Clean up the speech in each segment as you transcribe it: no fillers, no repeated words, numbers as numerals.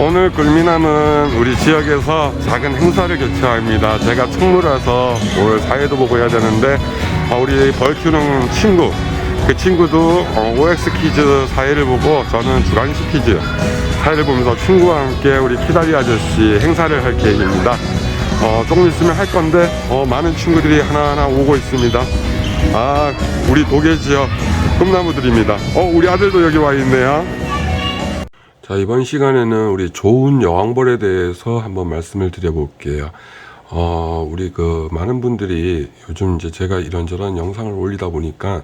오늘 굴미남은 우리 지역에서 작은 행사를 개최합니다. 제가 총무라서 오늘 사회도 보고 해야 되는데 우리 벌 키우는 친구, 그 친구도 OX 퀴즈 사회를 보고 저는 주간식 퀴즈 사회를 보면서 친구와 함께 우리 키다리 아저씨 행사를 할 계획입니다. 조금 있으면 할 건데 많은 친구들이 하나하나 오고 있습니다. 우리 도계 지역 꿈나무들입니다. 우리 아들도 여기 와 있네요. 자, 이번 시간에는 우리 좋은 여왕벌에 대해서 한번 말씀을 드려볼게요. 우리 많은 분들이 요즘 이제 제가 이런저런 영상을 올리다 보니까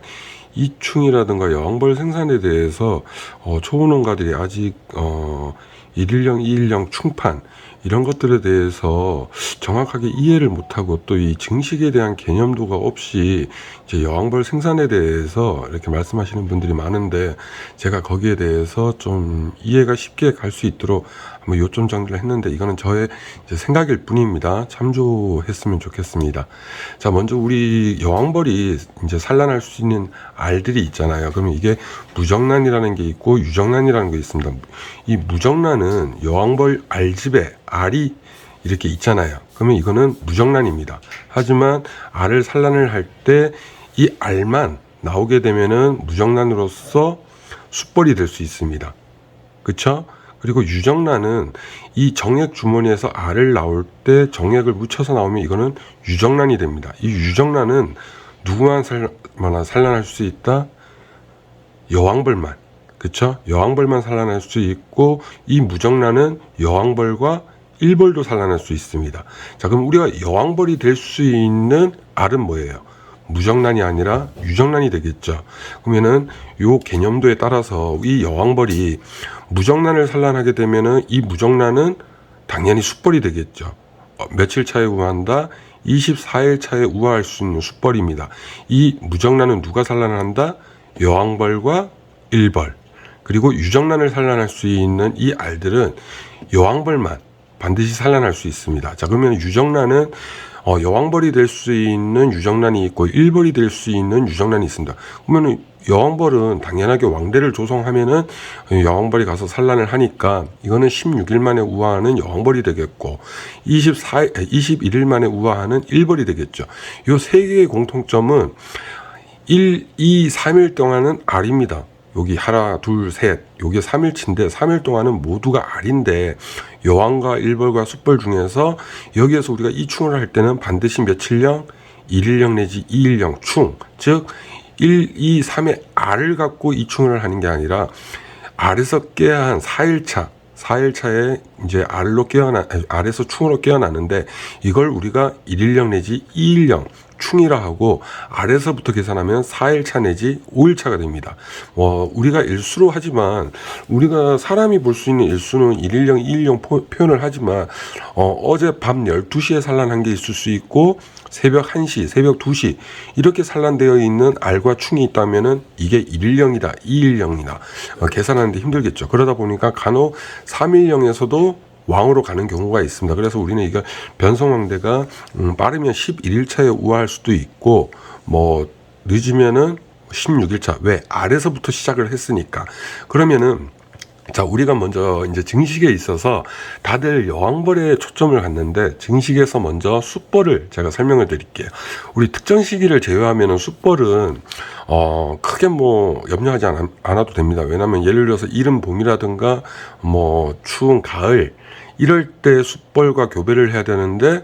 이충이라든가 여왕벌 생산에 대해서 초보농가들이 아직 1일령, 2일령 충판 이런 것들에 대해서 정확하게 이해를 못하고 또 이 증식에 대한 개념도가 없이 이제 여왕벌 생산에 대해서 이렇게 말씀하시는 분들이 많은데, 제가 거기에 대해서 좀 이해가 쉽게 갈 수 있도록 한번 요점 정리를 했는데, 이거는 저의 이제 생각일 뿐입니다. 참조했으면 좋겠습니다. 자, 먼저 우리 여왕벌이 이제 산란할 수 있는 알들이 있잖아요. 그러면 이게 무정란이라는 게 있고 유정란이라는 게 있습니다. 이 무정란은 여왕벌 알집에 알이 이렇게 있잖아요. 그러면 이거는 무정란입니다. 하지만 알을 산란을 할 때 이 알만 나오게 되면은 무정란으로서 숫벌이 될 수 있습니다. 그쵸? 그리고 유정란은 이 정액 주머니에서 알을 나올 때 정액을 묻혀서 나오면 이거는 유정란이 됩니다. 이 유정란은 누구만 산란할 수 있다? 여왕벌만. 그쵸? 여왕벌만 산란할 수 있고, 이 무정란은 여왕벌과 일벌도 산란할 수 있습니다. 자, 그럼 우리가 여왕벌이 될 수 있는 알은 뭐예요? 무정란이 아니라 유정란이 되겠죠. 그러면은 요 개념도에 따라서 이 여왕벌이 무정란을 산란하게 되면은 이 무정란은 당연히 숫벌이 되겠죠. 며칠 차에 우화한다? 24일 차에 우화할 수 있는 숫벌입니다. 이 무정란은 누가 산란을 한다? 여왕벌과 일벌. 그리고 유정란을 산란할 수 있는 이 알들은 여왕벌만 반드시 산란할 수 있습니다. 자, 그러면 유정란은 여왕벌이 될 수 있는 유정란이 있고 일벌이 될 수 있는 유정란이 있습니다. 그러면 여왕벌은 당연하게 왕대를 조성하면은 여왕벌이 가서 산란을 하니까 이거는 16일 만에 우화하는 여왕벌이 되겠고, 21일 만에 우화하는 일벌이 되겠죠. 요 세 개의 공통점은 1, 2, 3일 동안은 알입니다. 여기 하나, 둘, 셋, 요게 3일치인데 3일 동안은 모두가 알인데, 여왕과 일벌과 숫벌 중에서 여기에서 우리가 이충을 할 때는 반드시 며칠령? 1일령 내지 2일령 충, 즉 1, 2, 3의 알을 갖고 이충을 하는 게 아니라 알에서 깨야 한 4일차에 이제 알에서 충으로 깨어나는데, 이걸 우리가 1일령 내지 2일령 충이라 하고, 알에서부터 계산하면 4일차 내지 5일차가 됩니다. 우리가 일수로 하지만, 우리가 사람이 볼 수 있는 일수는 1일령, 2일령 표현을 하지만, 어제 밤 12시에 산란한 게 있을 수 있고, 새벽 1시, 새벽 2시 이렇게 산란되어 있는 알과 충이 있다면은 이게 1일령이다, 2일령이다 계산하는데 힘들겠죠. 그러다 보니까 간혹 3일령에서도 왕으로 가는 경우가 있습니다. 그래서 우리는 이거 변성왕대가 빠르면 11일차에 우화할 수도 있고, 늦으면은 16일차. 왜? 알에서부터 시작을 했으니까. 그러면은 자, 우리가 먼저 이제 증식에 있어서 다들 여왕벌에 초점을 갖는데, 증식에서 먼저 숫벌을 제가 설명을 드릴게요. 우리 특정 시기를 제외하면은 숫벌은 크게 염려하지 않아도 됩니다. 왜냐하면 예를 들어서 이른 봄이라든가 추운 가을 이럴 때 숫벌과 교배를 해야 되는데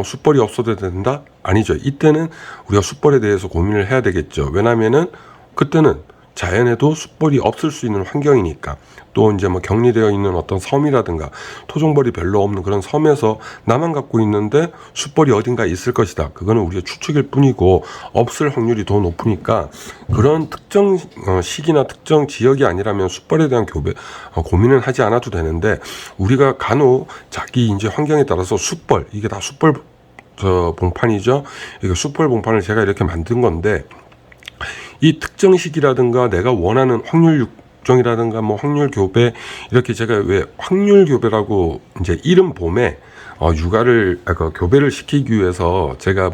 숫벌이 없어도 된다? 아니죠. 이때는 우리가 숫벌에 대해서 고민을 해야 되겠죠. 왜냐하면은 그때는 자연에도 숫벌이 없을 수 있는 환경이니까. 또 이제 격리되어 있는 어떤 섬이라든가 토종벌이 별로 없는 그런 섬에서 나만 갖고 있는데 숫벌이 어딘가 있을 것이다. 그거는 우리가 추측일 뿐이고 없을 확률이 더 높으니까, 그런 특정 시기나 특정 지역이 아니라면 숫벌에 대한 고민은 하지 않아도 되는데, 우리가 간혹 자기 이제 환경에 따라서 숫벌, 이게 다 숫벌 봉판이죠. 이거 숫벌 봉판을 제가 이렇게 만든 건데, 이 특정 시기라든가 내가 원하는 확률 육종이라든가 확률 교배, 이렇게 제가 왜 확률 교배라고 이제 이른 봄에 교배를 시키기 위해서 제가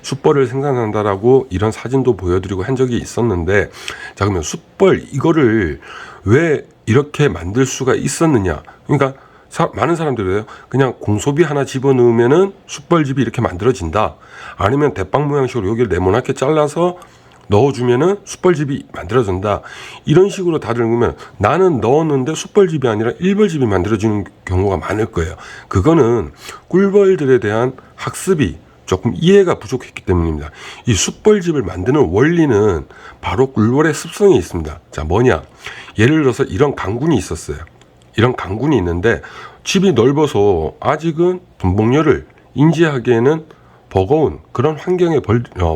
숫벌을 생산한다라고 이런 사진도 보여드리고 한 적이 있었는데, 자, 그러면 숫벌 이거를 왜 이렇게 만들 수가 있었느냐. 그러니까 많은 사람들이에요. 그냥 공소비 하나 집어넣으면은 숯벌집이 이렇게 만들어진다. 아니면 대빵 모양식으로 여기를 네모나게 잘라서 넣어주면은 숯벌집이 만들어진다. 이런 식으로 다들 보면 나는 넣었는데 숯벌집이 아니라 일벌집이 만들어지는 경우가 많을 거예요. 그거는 꿀벌들에 대한 학습이 조금 이해가 부족했기 때문입니다. 이 숯벌집을 만드는 원리는 바로 꿀벌의 습성이 있습니다. 자, 뭐냐? 예를 들어서 이런 강군이 있었어요. 이런 강군이 있는데 집이 넓어서 아직은 분봉열을 인지하기에는 버거운 그런 환경의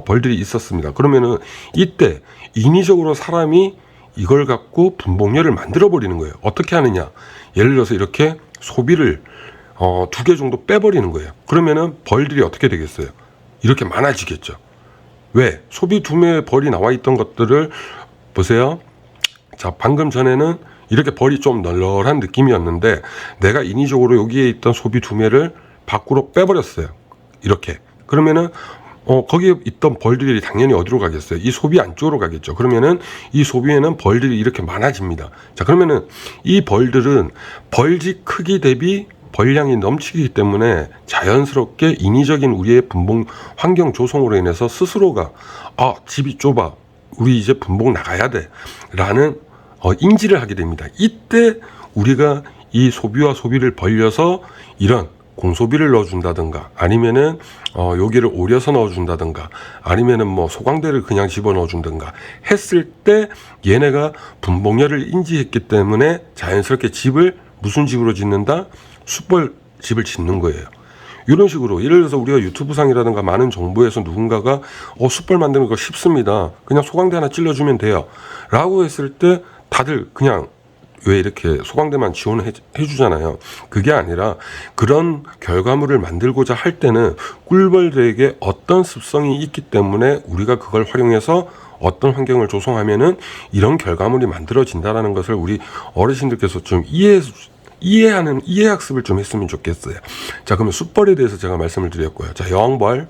벌들이 있었습니다. 그러면은 이때 인위적으로 사람이 이걸 갖고 분봉열을 만들어 버리는 거예요. 어떻게 하느냐? 예를 들어서 이렇게 소비를 2개 정도 빼버리는 거예요. 그러면은 벌들이 어떻게 되겠어요? 이렇게 많아지겠죠. 왜? 소비 두매의 벌이 나와 있던 것들을 보세요. 자, 방금 전에는 이렇게 벌이 좀 널널한 느낌이었는데 내가 인위적으로 여기에 있던 소비 두매를 밖으로 빼버렸어요. 이렇게. 그러면은 거기에 있던 벌들이 당연히 어디로 가겠어요? 이 소비 안쪽으로 가겠죠. 그러면은 이 소비에는 벌들이 이렇게 많아집니다. 자, 그러면은 이 벌들은 벌집 크기 대비 벌량이 넘치기 때문에 자연스럽게 인위적인 우리의 분봉 환경 조성으로 인해서 스스로가 집이 좁아, 우리 이제 분봉 나가야 돼 라는 인지를 하게 됩니다. 이때 우리가 이 소비와 소비를 벌려서 이런 공소비를 넣어준다든가 아니면은 여기를 오려서 넣어준다든가 아니면은 뭐 소광대를 그냥 집어넣어준다든가 했을 때 얘네가 분봉열을 인지했기 때문에 자연스럽게 집을 무슨 집으로 짓는다? 숯벌 집을 짓는 거예요. 이런 식으로 예를 들어서 우리가 유튜브상이라든가 많은 정보에서 누군가가 숯벌 만드는 거 쉽습니다. 그냥 소광대 하나 찔러주면 돼요. 라고 했을 때 다들 그냥 왜 이렇게 소광대만 지원해 주잖아요. 그게 아니라 그런 결과물을 만들고자 할 때는 꿀벌들에게 어떤 습성이 있기 때문에 우리가 그걸 활용해서 어떤 환경을 조성하면은 이런 결과물이 만들어진다라는 것을 우리 어르신들께서 좀 이해하는 이해학습을 좀 했으면 좋겠어요. 자, 그러면 숯벌에 대해서 제가 말씀을 드렸고요. 자, 여왕벌.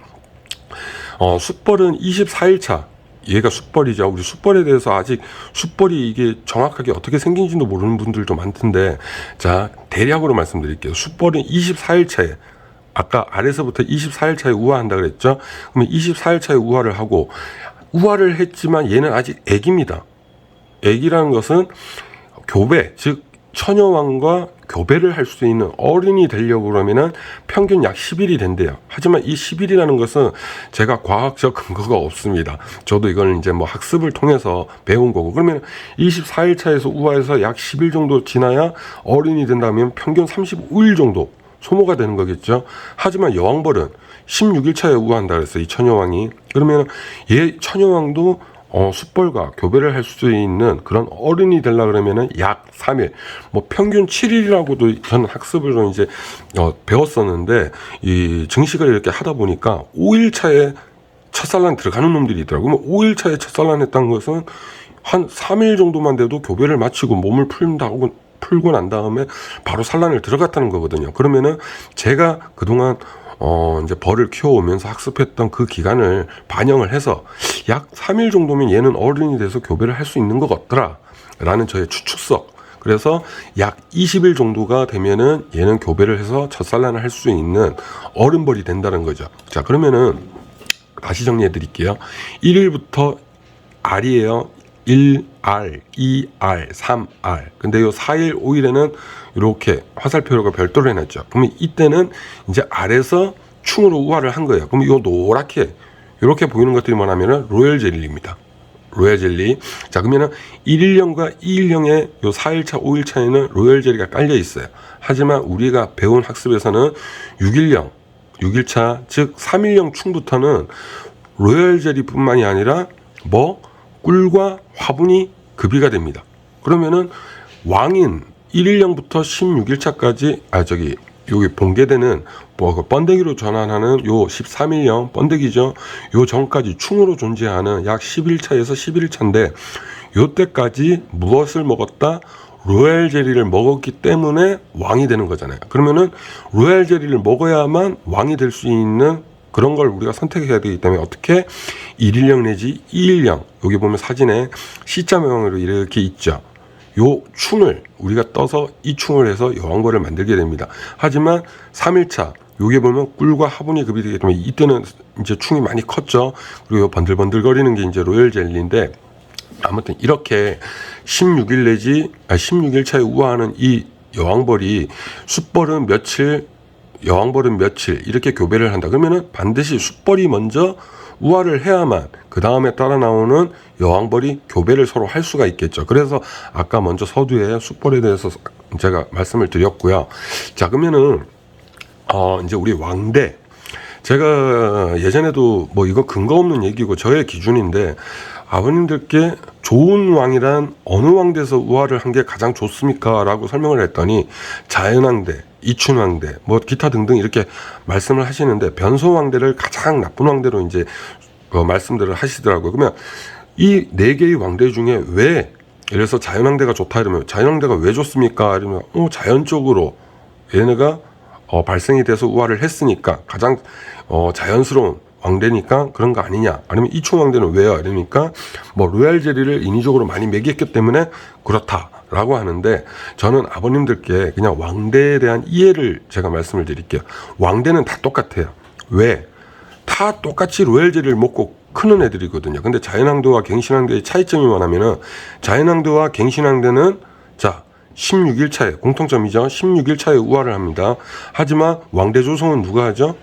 숯벌은 24일차. 얘가 숯벌이죠. 우리 숯벌에 대해서 아직 숯벌이 이게 정확하게 어떻게 생긴지도 모르는 분들도 많던데, 자, 대략으로 말씀드릴게요. 숯벌은 24일차에, 아까 아래서부터 24일차에 우화한다 그랬죠? 그러면 24일차에 우화를 하고, 우화를 했지만 얘는 아직 애기입니다. 애기라는 것은 교배, 즉, 처녀왕과 교배를 할 수 있는 어른이 되려고 그러면은 평균 약 10일이 된대요. 하지만 이 10일이라는 것은 제가 과학적 근거가 없습니다. 저도 이걸 이제 뭐 학습을 통해서 배운 거고, 그러면 24일 차에서 우화해서 약 10일 정도 지나야 어른이 된다면 평균 35일 정도 소모가 되는 거겠죠. 하지만 여왕벌은 16일 차에 우화한다 그랬어요. 이 처녀왕이. 그러면 얘 처녀왕도 숯벌과 교배를 할 수 있는 그런 어른이 되려 그러면은 약 3일, 뭐 평균 7일이라고도 저는 학습을 좀 이제 배웠었는데, 이 증식을 이렇게 하다 보니까 5일 차에 첫산란 들어가는 놈들이 있더라고요. 5일 차에 첫산란 했다는 것은 한 3일 정도만 돼도 교배를 마치고 몸을 풀고 난 다음에 바로 산란을 들어갔다는 거거든요. 그러면은 제가 그동안 이제 벌을 키워오면서 학습했던 그 기간을 반영을 해서 약 3일 정도면 얘는 어른이 돼서 교배를 할 수 있는 것 같더라 라는 저의 추측석. 그래서 약 20일 정도가 되면은 얘는 교배를 해서 첫산란을 할 수 있는 어른벌이 된다는 거죠. 자, 그러면은 다시 정리해 드릴게요. 1일부터 R이에요. 1R, 2R, 3R. 근데 요 4일, 5일에는 이렇게 화살표가 별도로 해놨죠. 그러면 이때는 이제 R에서 충으로 우화를 한 거예요. 그럼 요 노랗게 이렇게 보이는 것들이 뭐냐면은 로열 젤리입니다. 로열 젤리. 자, 그러면은 1일령과 2일령의 요 4일차, 5일차에는 로열 젤리가 깔려 있어요. 하지만 우리가 배운 학습에서는 6일령, 6일차, 즉 3일령 충부터는 로열 젤리뿐만이 아니라 꿀과 화분이 급이가 됩니다. 그러면은 왕인 1일령부터 16일차까지 여기 봉개되는 번데기로 전환하는 요 13일령 번데기죠. 요 전까지 충으로 존재하는 약 10일차에서 11일차인데 요때까지 무엇을 먹었다? 로얄 젤리를 먹었기 때문에 왕이 되는 거잖아요. 그러면은 로얄 젤리를 먹어야만 왕이 될 수 있는 그런 걸 우리가 선택해야 되기 때문에 어떻게 1일령 내지 2일령, 여기 보면 사진에 C자 모양으로 이렇게 있죠. 요 충을 우리가 떠서 이 충을 해서 여왕벌을 만들게 됩니다. 하지만 3일차 요게 보면 꿀과 화분이 급이 되기 때문에 이때는 이제 충이 많이 컸죠. 그리고 번들번들거리는 게 이제 로열 젤리인데, 아무튼 이렇게 16일 내지 16일 차에 우화하는 이 여왕벌이 숫벌은 며칠, 여왕벌은 며칠 이렇게 교배를 한다. 그러면은 반드시 숫벌이 먼저 우화를 해야만 그 다음에 따라 나오는 여왕벌이 교배를 서로 할 수가 있겠죠. 그래서 아까 먼저 서두에 숫벌에 대해서 제가 말씀을 드렸고요. 자, 그러면은 이제 우리 왕대, 제가 예전에도 뭐 이거 근거 없는 얘기고 저의 기준인데, 아버님들께 좋은 왕이란 어느 왕대에서 우화를 한 게 가장 좋습니까? 라고 설명을 했더니 자연왕대, 이춘왕대, 뭐 기타 등등 이렇게 말씀을 하시는데, 변소왕대를 가장 나쁜 왕대로 이제 말씀들을 하시더라고요. 그러면 이 네 개의 왕대 중에 왜, 예를 들어서 자연왕대가 좋다 이러면 자연왕대가 왜 좋습니까? 이러면 자연적으로 얘네가 발생이 돼서 우화를 했으니까 가장 자연스러운 왕대니까 그런 거 아니냐, 아니면 이충왕대는 왜요? 이러니까 뭐 로얄 젤리를 인위적으로 많이 먹였기 때문에 그렇다라고 하는데, 저는 아버님들께 그냥 왕대에 대한 이해를 제가 말씀을 드릴게요. 왕대는 다 똑같아요. 왜? 다 똑같이 로얄 젤리를 먹고 크는 애들이거든요. 근데 자연왕대와 갱신왕대의 차이점이 뭐냐면은, 자연왕대와 갱신왕대는 자 16일 차에 공통점이죠. 16일 차에 우화를 합니다. 하지만 왕대 조성은 누가 하죠?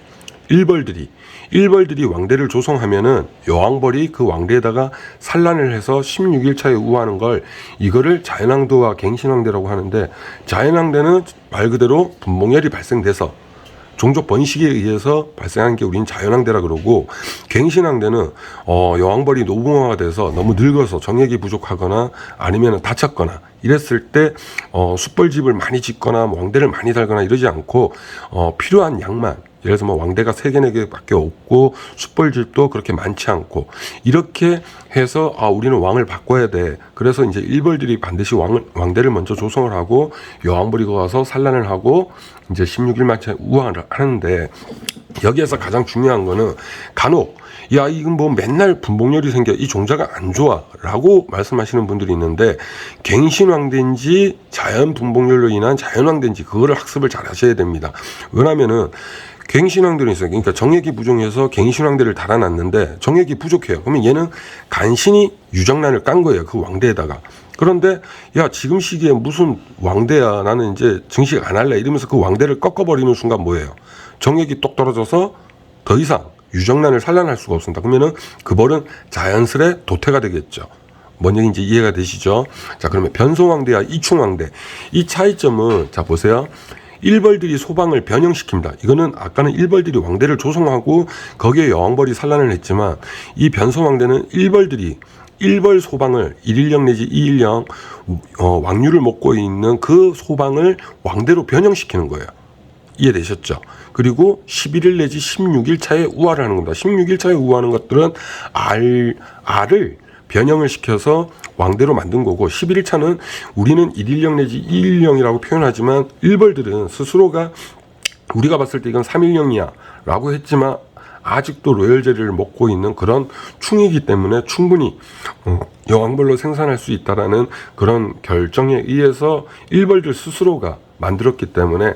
일벌들이 왕대를 조성하면은 여왕벌이 그 왕대에다가 산란을 해서 16일 차에 우화하는 걸, 이거를 자연왕대와 갱신왕대라고 하는데, 자연왕대는 말 그대로 분봉열이 발생돼서 종족 번식에 의해서 발생한 게 우린 자연왕대라 그러고, 갱신왕대는 여왕벌이 노붕화가 돼서 너무 늙어서 정액이 부족하거나 아니면 다쳤거나 이랬을 때 숫벌집을 많이 짓거나 왕대를 많이 달거나 이러지 않고 필요한 양만, 예를 들어서 뭐 왕대가 3개 4개밖에 없고 숫벌집도 그렇게 많지 않고 이렇게 해서 우리는 왕을 바꿔야 돼. 그래서 이제 일벌들이 반드시 왕대를 먼저 조성을 하고 여왕벌이 와서 산란을 하고 이제 16일 만에 우화를 하는데, 여기에서 가장 중요한 거는 간혹 이건 뭐 맨날 분봉열이 생겨, 이 종자가 안 좋아 라고 말씀하시는 분들이 있는데, 갱신왕대인지 자연 분봉열로 인한 자연왕대인지 그거를 학습을 잘 하셔야 됩니다. 왜냐면은 갱신왕대는 있어요. 그러니까 정액이 부족해서 갱신왕대를 달아놨는데 정액이 부족해요. 그러면 얘는 간신히 유정란을 깐 거예요, 그 왕대에다가. 그런데 지금 시기에 무슨 왕대야, 나는 이제 증식 안 할래 이러면서 그 왕대를 꺾어버리는 순간 뭐예요? 정액이 똑 떨어져서 더 이상 유정란을 산란할 수가 없습니다. 그러면은 그 벌은 자연스레 도태가 되겠죠. 뭔 얘기인지 이해가 되시죠? 자, 그러면 변소왕대와 이충왕대, 이 차이점은 자 보세요. 일벌들이 소방을 변형시킵니다. 이거는 아까는 일벌들이 왕대를 조성하고 거기에 여왕벌이 산란을 했지만, 이 변소왕대는 일벌 소방을 1일령 내지 2일령 왕류를 먹고 있는 그 소방을 왕대로 변형시키는 거예요. 이해되셨죠? 그리고 11일 내지 16일 차에 우화를 하는 겁니다. 16일 차에 우화하는 것들은 알을 변형을 시켜서 왕대로 만든 거고, 11일 차는 우리는 1일령 내지 2일령이라고 표현하지만 일벌들은 스스로가 우리가 봤을 때 이건 3일령이야 라고 했지만 아직도 로열 젤리를 먹고 있는 그런 충이기 때문에 충분히 여왕벌로 생산할 수 있다라는 그런 결정에 의해서 일벌들 스스로가 만들었기 때문에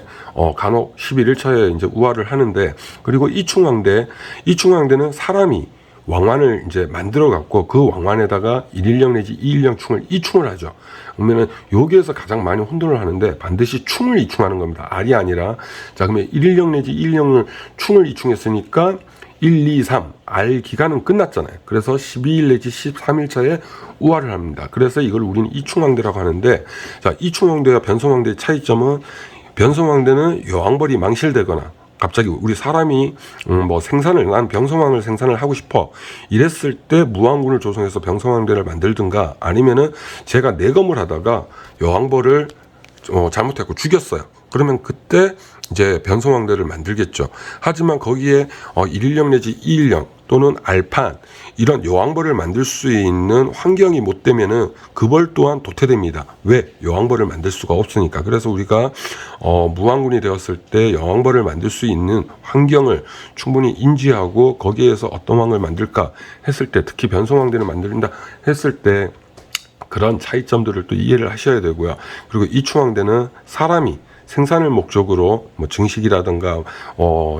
간혹 11일 차에 이제 우화를 하는데, 그리고 이충왕대는 사람이 왕관을 이제 만들어 갖고 그 왕관에다가 1일령 내지 2일령 충을 이충을 하죠. 그러면은 여기에서 가장 많이 혼돈을 하는데, 반드시 충을 이충하는 겁니다. 알이 아니라. 자, 그러면 1일령 내지 2일령을 충을 이충했으니까 1, 2, 3 알 기간은 끝났잖아요. 그래서 12일 내지 13일 차에 우화를 합니다. 그래서 이걸 우리는 이충왕대라고 하는데, 자, 이충왕대와 변성왕대의 차이점은, 변성왕대는 여왕벌이 망실되거나 갑자기 우리 사람이 뭐 난 병성왕을 생산을 하고 싶어 이랬을 때 무왕군을 조성해서 병성왕대를 만들든가, 아니면은 제가 내검을 하다가 여왕벌을 잘못했고 죽였어요. 그러면 그때 이제 변성왕대를 만들겠죠. 하지만 거기에 1일령 내지 2일령 또는 알판 이런 여왕벌을 만들 수 있는 환경이 못 되면은 그 벌 또한 도태됩니다. 왜? 여왕벌을 만들 수가 없으니까. 그래서 우리가 무왕군이 되었을 때 여왕벌을 만들 수 있는 환경을 충분히 인지하고 거기에서 어떤 왕을 만들까 했을 때, 특히 변성왕대를 만든다 했을 때 그런 차이점들을 또 이해를 하셔야 되고요. 그리고 이충왕대는 사람이 생산을 목적으로 뭐 증식이라든가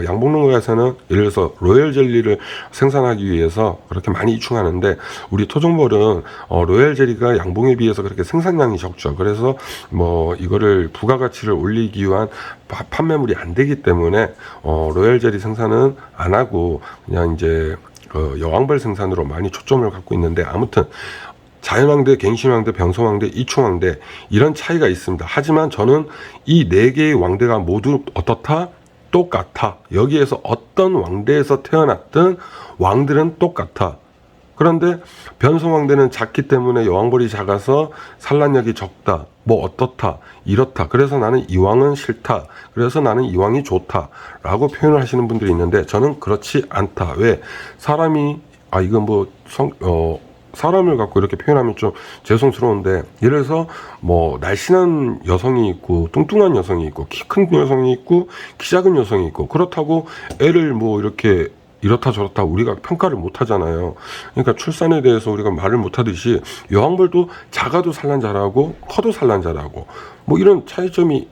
양봉농가에서는 예를 들어서 로열 젤리를 생산하기 위해서 그렇게 많이 이충하는데, 우리 토종벌은 로열 젤리가 양봉에 비해서 그렇게 생산량이 적죠. 그래서 뭐 이거를 부가가치를 올리기 위한 판매물이 안 되기 때문에 로열 젤리 생산은 안 하고 그냥 이제 여왕벌 생산으로 많이 초점을 갖고 있는데, 아무튼 자연왕대, 갱신왕대, 병성왕대, 이충왕대 이런 차이가 있습니다. 하지만 저는 이 4개의 왕대가 모두 어떻다? 똑같아. 여기에서 어떤 왕대에서 태어났든 왕들은 똑같아. 그런데 변성왕대는 작기 때문에 여왕벌이 작아서 산란력이 적다. 뭐 어떻다. 이렇다. 그래서 나는 이 왕은 싫다. 그래서 나는 이 왕이 좋다. 라고 표현을 하시는 분들이 있는데, 저는 그렇지 않다. 왜? 사람이 이건 사람을 갖고 이렇게 표현하면 좀 죄송스러운데, 예를 들어서 뭐 날씬한 여성이 있고 뚱뚱한 여성이 있고 키 큰 여성이 있고 키 작은 여성이 있고, 그렇다고 애를 뭐 이렇게 이렇다 저렇다 우리가 평가를 못 하잖아요. 그러니까 출산에 대해서 우리가 말을 못 하듯이 여왕벌도 작아도 산란 잘하고 커도 산란 잘하고 뭐 이런 차이점이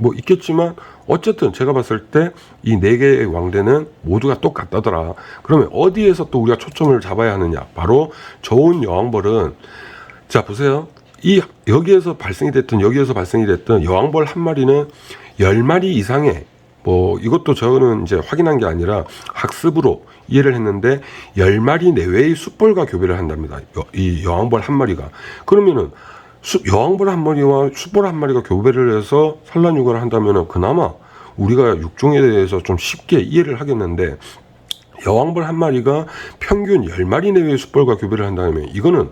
뭐 있겠지만, 어쨌든 제가 봤을 때 이 4개의 왕대는 모두가 똑같다더라. 그러면 어디에서 또 우리가 초점을 잡아야 하느냐? 바로 좋은 여왕벌은, 자 보세요. 여기에서 발생이 됐든 여왕벌 한 마리는 10마리 이상의, 뭐 이것도 저는 이제 확인한 게 아니라 학습으로 이해를 했는데 10마리 내외의 숫벌과 교배를 한답니다. 이 여왕벌 한 마리가. 그러면은 여왕벌 한 마리와 숫벌 한 마리가 교배를 해서 산란 육아를 한다면은 그나마 우리가 육종에 대해서 좀 쉽게 이해를 하겠는데, 여왕벌 한 마리가 평균 10마리 내외의 숫벌과 교배를 한다면 이거는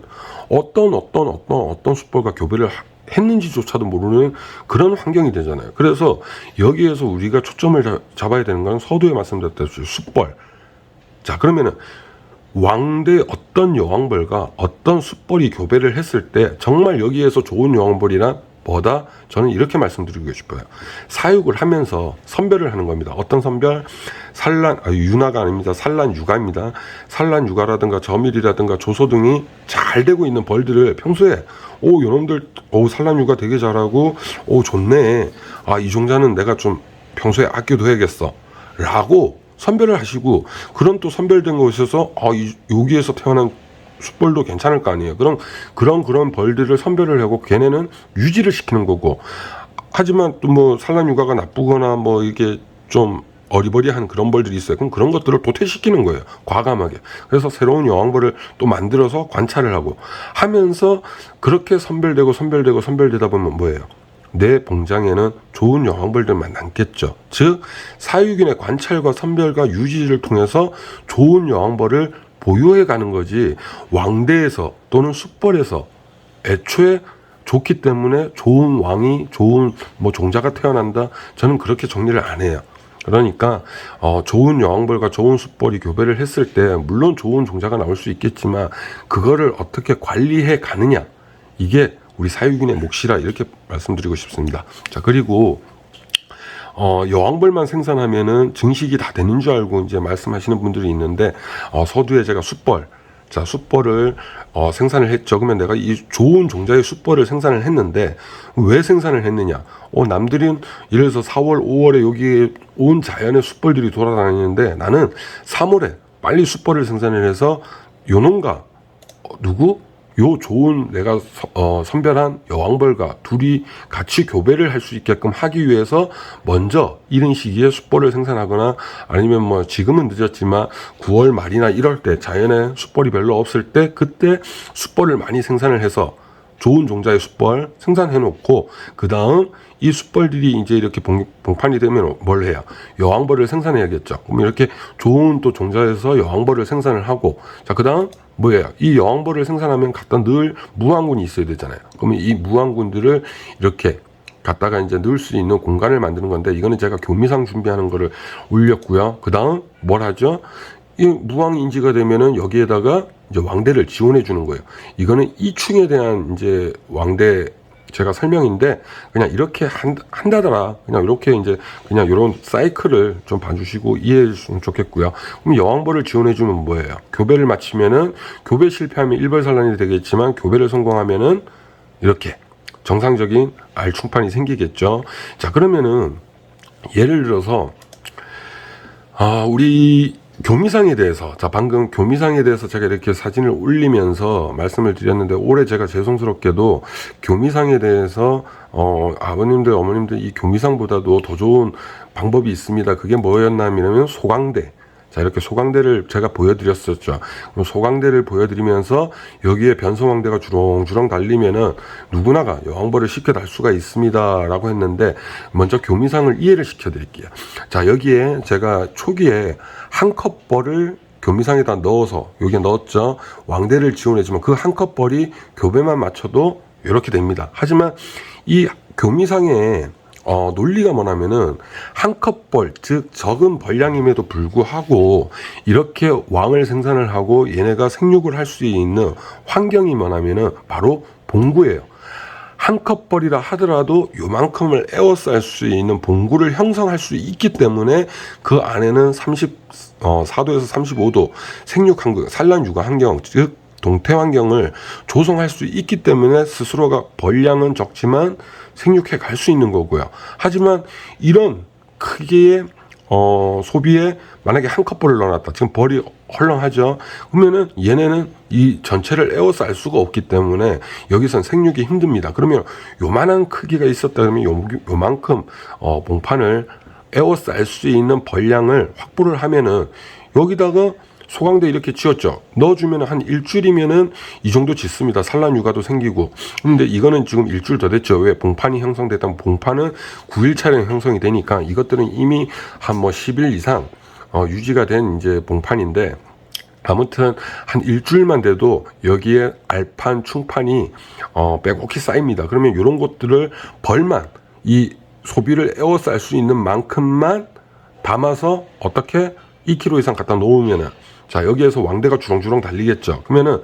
어떤 숫벌과 교배를 했는지조차도 모르는 그런 환경이 되잖아요. 그래서 여기에서 우리가 초점을 잡아야 되는 건 서두에 말씀드렸듯이 숫벌. 자, 그러면은 왕대 어떤 여왕벌과 어떤 숫벌이 교배를 했을 때 정말 여기에서 좋은 여왕벌이란 뭐다? 저는 이렇게 말씀드리고 싶어요. 사육을 하면서 선별을 하는 겁니다. 어떤 선별? 윤화가 아닙니다. 산란 육아입니다. 산란 육아라든가 저밀이라든가 조소 등이 잘 되고 있는 벌들을 평소에 요놈들 산란 육아 되게 잘하고 좋네. 이 종자는 내가 좀 평소에 아껴둬야겠어. 라고 선별을 하시고, 그런 또 선별된 곳에서 여기에서 태어난 숫벌도 괜찮을 거 아니에요. 그런 벌들을 선별을 하고 걔네는 유지를 시키는 거고, 하지만 또 뭐 산란 육아가 나쁘거나 뭐 이게 좀 어리버리한 그런 벌들이 있어요. 그럼 그런 것들을 도태시키는 거예요. 과감하게. 그래서 새로운 여왕벌을 또 만들어서 관찰을 하고 하면서, 그렇게 선별되다 보면 뭐예요? 내 봉장에는 좋은 여왕벌들만 남겠죠. 즉 사육인의 관찰과 선별과 유지를 통해서 좋은 여왕벌을 보유해 가는 거지, 왕대에서 또는 숫벌에서 애초에 좋기 때문에 좋은 왕이 좋은 뭐 종자가 태어난다, 저는 그렇게 정리를 안 해요. 그러니까 좋은 여왕벌과 좋은 숫벌이 교배를 했을 때 물론 좋은 종자가 나올 수 있겠지만 그거를 어떻게 관리해 가느냐, 이게 우리 사육인의 몫이라 이렇게 말씀드리고 싶습니다. 자, 그리고 여왕벌만 생산하면은 증식이 다 되는 줄 알고 이제 말씀하시는 분들이 있는데, 서두에 제가 숫벌을 생산을 했죠. 그러면 내가 이 좋은 종자의 숫벌을 생산을 했는데 왜 생산을 했느냐? 남들은 예를 들어서 4월, 5월에 여기에 온 자연의 숫벌들이 돌아다니는데 나는 3월에 빨리 숫벌을 생산을 해서 요놈과 요 좋은 내가 선별한 여왕벌과 둘이 같이 교배를 할 수 있게끔 하기 위해서 먼저 이른 시기에 숫벌을 생산하거나, 아니면 뭐 지금은 늦었지만 9월 말이나 1월 때 자연에 숫벌이 별로 없을 때 그때 숫벌을 많이 생산을 해서 좋은 종자의 숫벌 생산해 놓고, 그 다음 이 숫벌들이 이제 이렇게 봉판이 되면 뭘 해요? 여왕벌을 생산해야겠죠. 그럼 이렇게 좋은 또 종자에서 여왕벌을 생산을 하고, 자, 그 다음 뭐예요? 이 여왕벌을 생산하면 갖다 늘 무왕군이 있어야 되잖아요. 그러면 이 무왕군들을 이렇게 갖다가 이제 넣을 수 있는 공간을 만드는 건데, 이거는 제가 교미상 준비하는 거를 올렸고요. 그 다음 뭘 하죠? 이 무왕 인지가 되면은 여기에다가 이제 왕대를 지원해 주는 거예요. 이거는 이충에 대한 이제 왕대 제가 설명인데 그냥 이렇게 한다더라. 그냥 이렇게 이제 그냥 이런 사이클을 좀 봐주시고 이해해 주시면 좋겠고요. 그럼 여왕벌을 지원해 주면 뭐예요? 교배를 마치면은 교배 실패하면 일벌산란이 되겠지만 교배를 성공하면은 이렇게 정상적인 알 충판이 생기겠죠. 자, 그러면은 예를 들어서 우리 교미상에 대해서, 자, 방금 교미상에 대해서 제가 이렇게 사진을 올리면서 말씀을 드렸는데, 올해 제가 죄송스럽게도 교미상에 대해서 아버님들 어머님들 이 교미상보다도 더 좋은 방법이 있습니다. 그게 뭐였나 하면 소강대. 자, 이렇게 소강대를 제가 보여드렸었죠. 그럼 소강대를 보여드리면서 여기에 변성왕대가 주렁주렁 달리면은 누구나가 여왕벌을 쉽게 달 수가 있습니다 라고 했는데, 먼저 교미상을 이해를 시켜드릴게요. 자, 여기에 제가 초기에 한 컵 벌을 교미상에다 넣어서 여기에 넣었죠. 왕대를 지원해주면 그 한 컵 벌이 교배만 맞춰도 이렇게 됩니다. 하지만 이 교미상에 논리가 뭐냐면은 한 컵 벌, 즉 적은 벌량임에도 불구하고 이렇게 왕을 생산을 하고 얘네가 생육을 할 수 있는 환경이 뭐냐면은 바로 봉구예요. 한 컵 벌이라 하더라도 요만큼을 에워쌀 수 있는 봉구를 형성할 수 있기 때문에 그 안에는 34도에서 35도 생육 환경, 산란 육아 환경, 즉 동태 환경을 조성할 수 있기 때문에 스스로가 벌량은 적지만 생육해 갈 수 있는 거고요. 하지만 이런 크기의 소비에 만약에 한 컵 벌을 넣어놨다. 지금 벌이 헐렁하죠. 그러면은 얘네는 이 전체를 에워쌀 수가 없기 때문에 여기선 생육이 힘듭니다. 그러면 요만한 크기가 있었다 그러면 요만큼 봉판을 에워쌀 수 있는 벌량을 확보를 하면은 여기다가 소강대 이렇게 지었죠. 넣어주면 한 일주일이면은 이 정도 짓습니다. 산란 육아도 생기고. 근데 이거는 지금 일주일 더 됐죠. 왜? 봉판이 형성됐다면 봉판은 9일차례 형성이 되니까 이것들은 이미 한 10일 이상 유지가 된 이제 봉판인데, 아무튼 한 일주일만 돼도 여기에 알판, 충판이 빼곡히 쌓입니다. 그러면 이런 것들을 벌만 이 소비를 에워쌀 수 있는 만큼만 담아서 어떻게 2kg 이상 갖다 놓으면은, 자, 여기에서 왕대가 주렁주렁 달리겠죠. 그러면은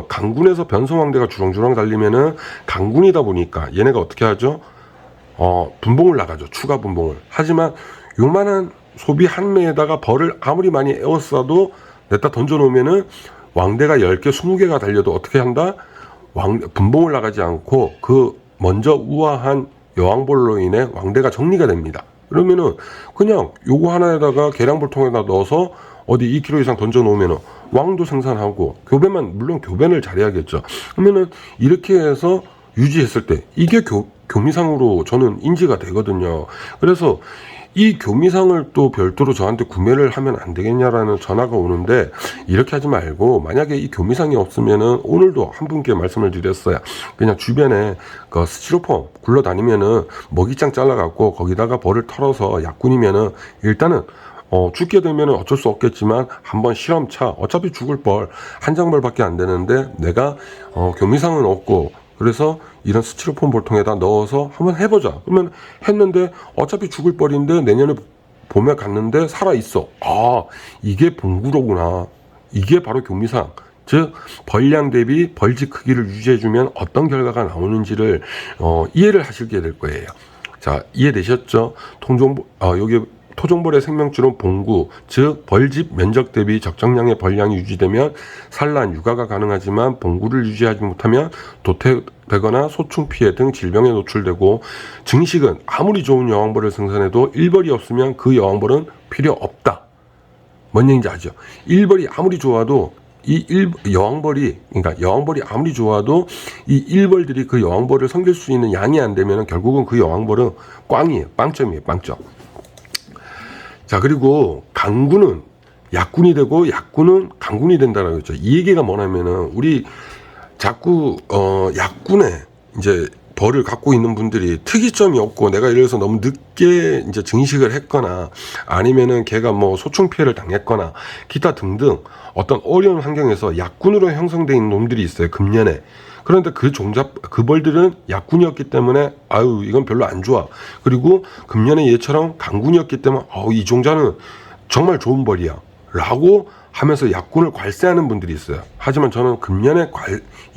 강군에서 변성왕대가 주렁주렁 달리면은 강군이다 보니까 얘네가 어떻게 하죠? 분봉을 나가죠. 추가 분봉을. 하지만 요만한 소비 한 매에다가 벌을 아무리 많이 에워싸도 냈다 던져 놓으면은 왕대가 10개, 20개가 달려도 어떻게 한다? 분봉을 나가지 않고 그 먼저 우아한 여왕벌로 인해 왕대가 정리가 됩니다. 그러면은 그냥 요거 하나에다가 계량볼통에다 넣어서 어디 2kg 이상 던져 놓으면은 왕도 생산하고 교배만, 물론 교배를 잘해야겠죠. 그러면은 이렇게 해서 유지했을 때 이게 교미상으로 저는 인지가 되거든요. 그래서 이 교미상을 또 별도로 저한테 구매를 하면 안 되겠냐라는 전화가 오는데, 이렇게 하지 말고 만약에 이 교미상이 없으면은 오늘도 한 분께 말씀을 드렸어요. 그냥 주변에 그 스티로폼 굴러다니면은 먹이장 잘라갖고 거기다가 벌을 털어서 약군이면은 일단은 죽게 되면 어쩔 수 없겠지만 한번 실험차, 어차피 죽을 벌 한 장벌밖에 안 되는데 내가 교미상은 없고 그래서 이런 스티로폼 볼통에다 넣어서 한번 해보자. 그러면 했는데 어차피 죽을 벌인데 내년에 봄에 갔는데 살아있어. 이게 봉구로구나. 이게 바로 교미상. 즉 벌량 대비 벌집 크기를 유지해주면 어떤 결과가 나오는지를 이해를 하시게 될 거예요. 자, 이해되셨죠? 여기 토종벌의 생명줄은 봉구, 즉 벌집 면적 대비 적정량의 벌량이 유지되면 산란, 육아가 가능하지만 봉구를 유지하지 못하면 도태되거나 소충 피해 등 질병에 노출되고, 증식은 아무리 좋은 여왕벌을 생산해도 일벌이 없으면 그 여왕벌은 필요 없다. 뭔 얘기인지 아죠? 일벌이 아무리 좋아도 여왕벌이 아무리 좋아도 이 일벌들이 그 여왕벌을 섬길 수 있는 양이 안 되면 결국은 그 여왕벌은 꽝이에요. 빵점이에요. 빵점. 자, 그리고 강군은 약군이 되고 약군은 강군이 된다라고 했죠. 이 얘기가 뭐냐면은 우리 자꾸 약군에 이제 벌을 갖고 있는 분들이 특이점이 없고 내가 예를 들어서 너무 늦게 이제 증식을 했거나 아니면은 걔가 소충 피해를 당했거나 기타 등등 어떤 어려운 환경에서 약군으로 형성되어 있는 놈들이 있어요. 금년에. 그런데 그 벌들은 약군이었기 때문에 이건 별로 안 좋아. 그리고 금년에 얘처럼 강군이었기 때문에 이 종자는 정말 좋은 벌이야 라고 하면서 약군을 괄세하는 분들이 있어요. 하지만 저는 금년에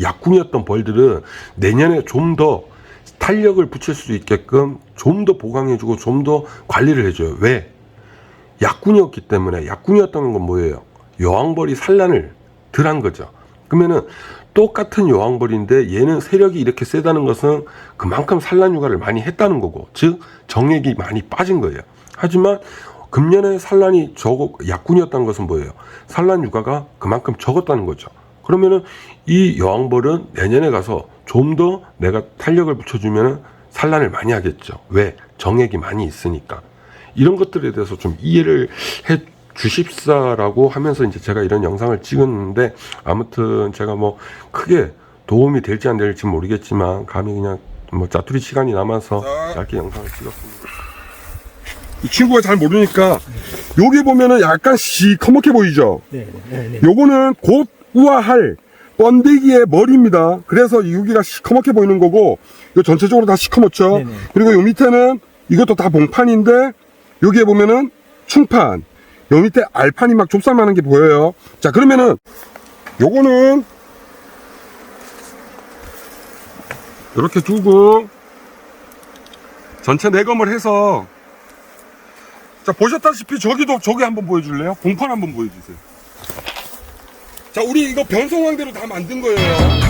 약군이었던 벌들은 내년에 좀 더 탄력을 붙일 수 있게끔 좀 더 보강해주고 좀 더 관리를 해줘요. 왜? 약군이었기 때문에. 약군이었다는 건 뭐예요? 여왕벌이 산란을 덜 한 거죠. 그러면은 똑같은 여왕벌인데 얘는 세력이 이렇게 세다는 것은 그만큼 산란 육아를 많이 했다는 거고, 즉 정액이 많이 빠진 거예요. 하지만 금년에 산란이 약군이었다는 것은 뭐예요? 산란 육아가 그만큼 적었다는 거죠. 그러면은 이 여왕벌은 내년에 가서 좀 더 내가 탄력을 붙여주면은 산란을 많이 하겠죠. 왜? 정액이 많이 있으니까. 이런 것들에 대해서 좀 이해를 해 주십사라고 하면서 이제 제가 이런 영상을 찍었는데, 아무튼 제가 뭐 크게 도움이 될지 안 될지 모르겠지만 감히 그냥 뭐 짜투리 시간이 남아서 짧게 영상을 찍었습니다. 이 친구가 잘 모르니까 여기 보면은 약간 시커멓게 보이죠? 네. 요거는 곧 우아할 번데기의 머리입니다. 그래서 여기가 시커멓게 보이는 거고, 요 전체적으로 다 시커멓죠? 네네. 그리고 요 밑에는 이것도 다 봉판인데, 여기에 보면은 충판, 요 밑에 알판이 막 좁쌀만한 게 보여요. 자, 그러면은 요거는 이렇게 두고 전체 내검을 해서, 자, 보셨다시피 저기 한번 보여줄래요? 봉판 한번 보여주세요. 자, 우리 이거 변성왕대로 다 만든 거예요.